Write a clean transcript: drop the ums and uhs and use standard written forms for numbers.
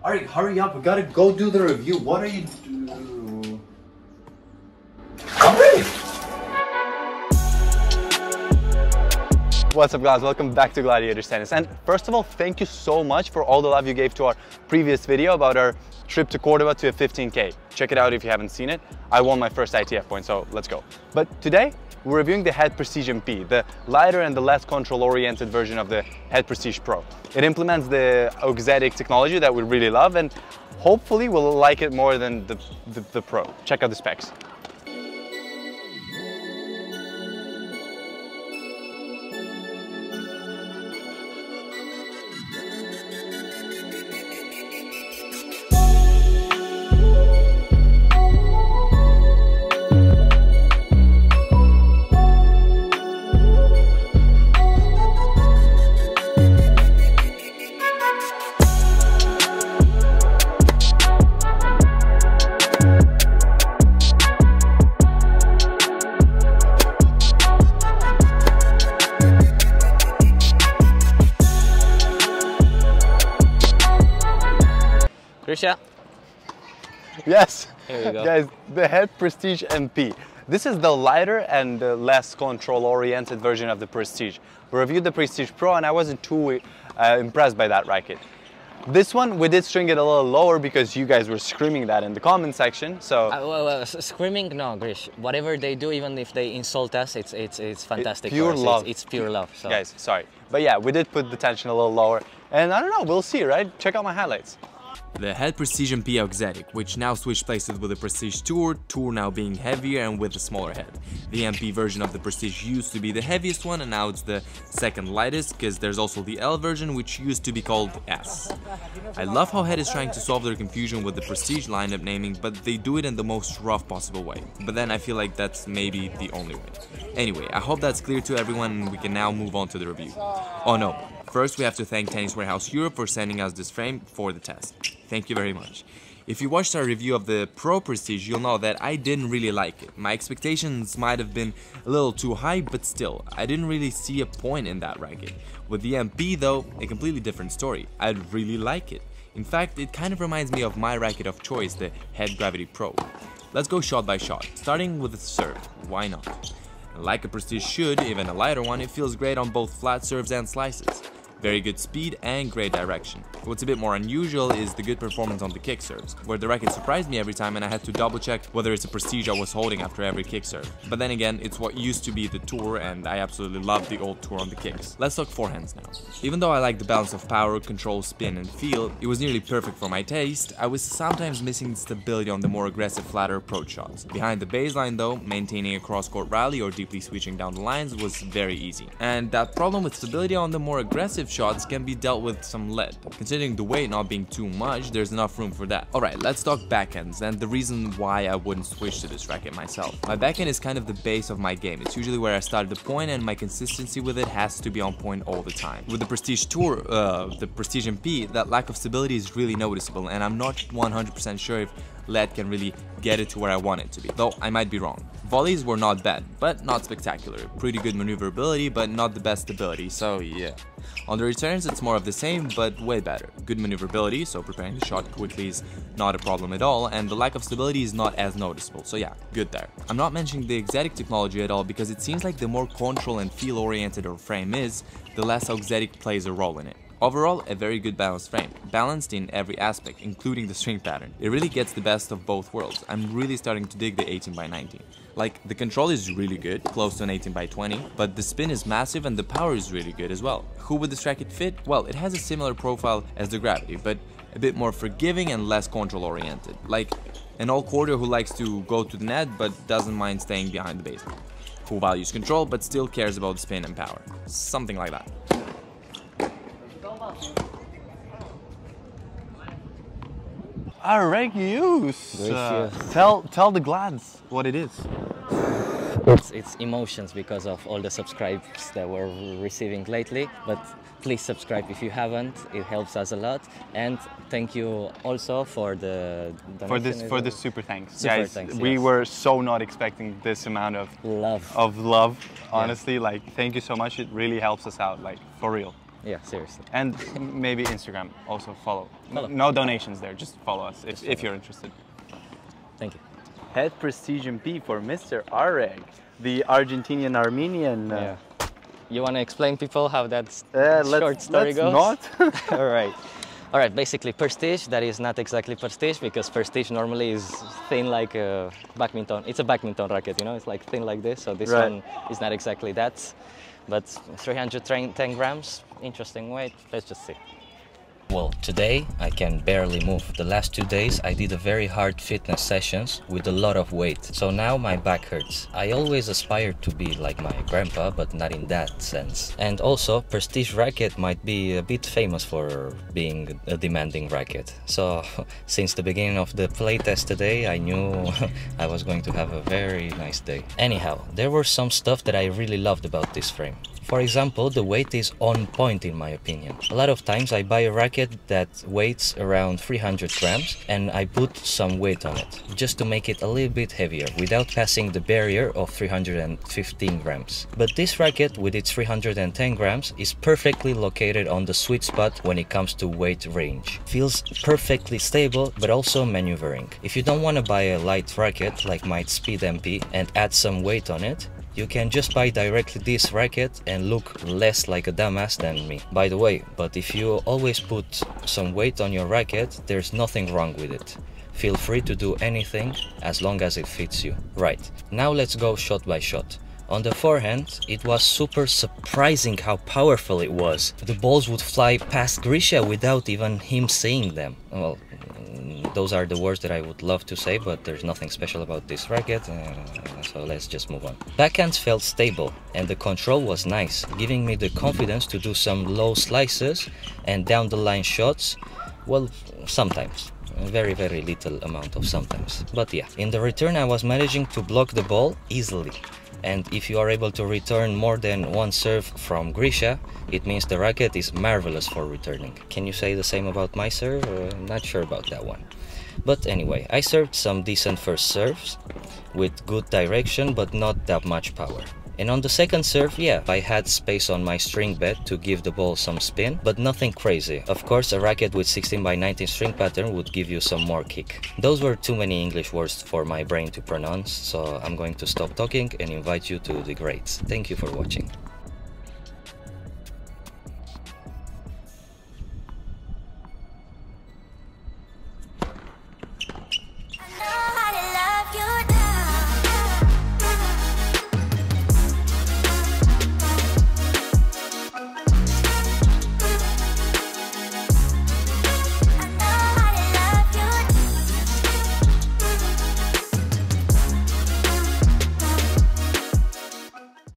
Areg, hurry up, we gotta go do the review. What are you doing? I'm ready! What's up guys, welcome back to Gladiators Tennis. And first of all, thank you so much for all the love you gave to our previous video about our trip to Cordoba to a 15K. Check it out if you haven't seen it. I won my first ITF point, so let's go. But today, we're reviewing the Head Prestige MP, the lighter and the less control-oriented version of the Head Prestige Pro. It implements the Auxetic technology that we really love, and hopefully we'll like it more than the Pro. Check out the specs. Grisha? Yes, here we go. Guys, the Head Prestige MP. This is the lighter and the less control-oriented version of the Prestige. We reviewed the Prestige Pro and I wasn't too impressed by that racket. This one, we did string it a little lower because you guys were screaming that in the comment section, so... Screaming? No, Grish. Whatever they do, even if they insult us, it's fantastic. Pure love. It's pure love. So. Guys, sorry. But yeah, we did put the tension a little lower. And I don't know, we'll see, right? Check out my highlights. The Head Prestige MP Auxetic, which now switched places with the Prestige Tour now being heavier and with a smaller head. The MP version of the Prestige used to be the heaviest one and now it's the second lightest, because there's also the L version which used to be called S. I love how Head is trying to solve their confusion with the Prestige lineup naming, but they do it in the most rough possible way. But then I feel like that's maybe the only way. Anyway, I hope that's clear to everyone and we can now move on to the review. Oh no, first we have to thank Tennis Warehouse Europe for sending us this frame for the test. Thank you very much. If you watched our review of the Pro Prestige, you'll know that I didn't really like it. My expectations might have been a little too high, but still, I didn't really see a point in that racket. With the MP though, a completely different story. I really like it. In fact, it kind of reminds me of my racket of choice, the Head Gravity Pro. Let's go shot by shot, starting with the serve. Why not? Like a Prestige should, even a lighter one, it feels great on both flat serves and slices. Very good speed and great direction. What's a bit more unusual is the good performance on the kick serves, where the racket surprised me every time and I had to double check whether it's a Prestige I was holding after every kick serve. But then again, it's what used to be the Tour and I absolutely love the old Tour on the kicks. Let's talk forehands now. Even though I like the balance of power, control, spin and feel, it was nearly perfect for my taste, I was sometimes missing the stability on the more aggressive flatter approach shots. Behind the baseline though, maintaining a cross-court rally or deeply switching down the lines was very easy. And that problem with stability on the more aggressive shots can be dealt with some lead. Considering the weight not being too much, there's enough room for that. Alright, let's talk backhands and the reason why I wouldn't switch to this racket myself. My backhand is kind of the base of my game. It's usually where I started the point and my consistency with it has to be on point all the time. With the Prestige Tour, the Prestige MP, that lack of stability is really noticeable and I'm not 100% sure if lead can really get it to where I want it to be, though I might be wrong. Volleys were not bad, but not spectacular. Pretty good maneuverability, but not the best stability, so yeah. On the returns, it's more of the same, but way better. Good maneuverability, so preparing the shot quickly is not a problem at all, and the lack of stability is not as noticeable, so yeah, good there. I'm not mentioning the Auxetic technology at all because it seems like the more control and feel oriented our frame is, the less Auxetic plays a role in it. Overall, a very good balanced frame, balanced in every aspect, including the string pattern. It really gets the best of both worlds. I'm really starting to dig the 18x19. Like, the control is really good, close to an 18x20, but the spin is massive and the power is really good as well. Who would this racket fit? Well, it has a similar profile as the Gravity, but a bit more forgiving and less control oriented. Like, an all-courter who likes to go to the net but doesn't mind staying behind the baseline. Who values control but still cares about the spin and power. Something like that. Areg use. Tell the Glads what it is. It's emotions because of all the subscribes that we're receiving lately, but please subscribe if you haven't. It helps us a lot, and thank you also for the donation for this super thanks. Super guys, thanks, we yes. were so not expecting this amount of love. honestly, like, thank you so much. It really helps us out, like, for real. Yeah, seriously. And maybe Instagram also follow. Follow. No donations there, just follow us if you're interested. Thank you. Head Precision P for Mr. Areg, the Argentinian-Armenian. Yeah. You want to explain people how that short story let's goes? Not. All right. All right, basically prestige, that is not exactly prestige because prestige normally is thin like a badminton. It's a badminton racket, you know, it's like thin like this. So this one is not exactly that, but 310 grams, interesting weight. Let's just see. Well, today I can barely move. The last 2 days I did a very hard fitness sessions with a lot of weight. So now my back hurts. I always aspired to be like my grandpa, but not in that sense. And also, Prestige racket might be a bit famous for being a demanding racket. So since the beginning of the playtest today, I knew I was going to have a very nice day. Anyhow, there were some stuff that I really loved about this frame. For example, the weight is on point in my opinion. A lot of times I buy a racket that weighs around 300 grams and I put some weight on it, just to make it a little bit heavier, without passing the barrier of 315 grams. But this racket with its 310 grams is perfectly located on the sweet spot when it comes to weight range. Feels perfectly stable, but also maneuvering. If you don't want to buy a light racket like my Speed MP and add some weight on it, you can just buy directly this racket and look less like a dumbass than me. By the way, but if you always put some weight on your racket, there's nothing wrong with it. Feel free to do anything as long as it fits you. Right, now let's go shot by shot. On the forehand, it was super surprising how powerful it was. The balls would fly past Grisha without even him seeing them. Well, those are the words that I would love to say, but there's nothing special about this racket, so let's just move on. Backhand felt stable and the control was nice, giving me the confidence to do some low slices and down the line shots, well, sometimes. A very little amount of sometimes. But yeah, in the return I was managing to block the ball easily. And if you are able to return more than one serve from Grisha, it means the racket is marvelous for returning. Can you say the same about my serve? Not sure about that one. But anyway, I served some decent first serves with good direction but not that much power. And on the second serve, yeah, I had space on my string bed to give the ball some spin, but nothing crazy. Of course, a racket with 16 by 19 string pattern would give you some more kick. Those were too many English words for my brain to pronounce, so I'm going to stop talking and invite you to the grades. Thank you for watching.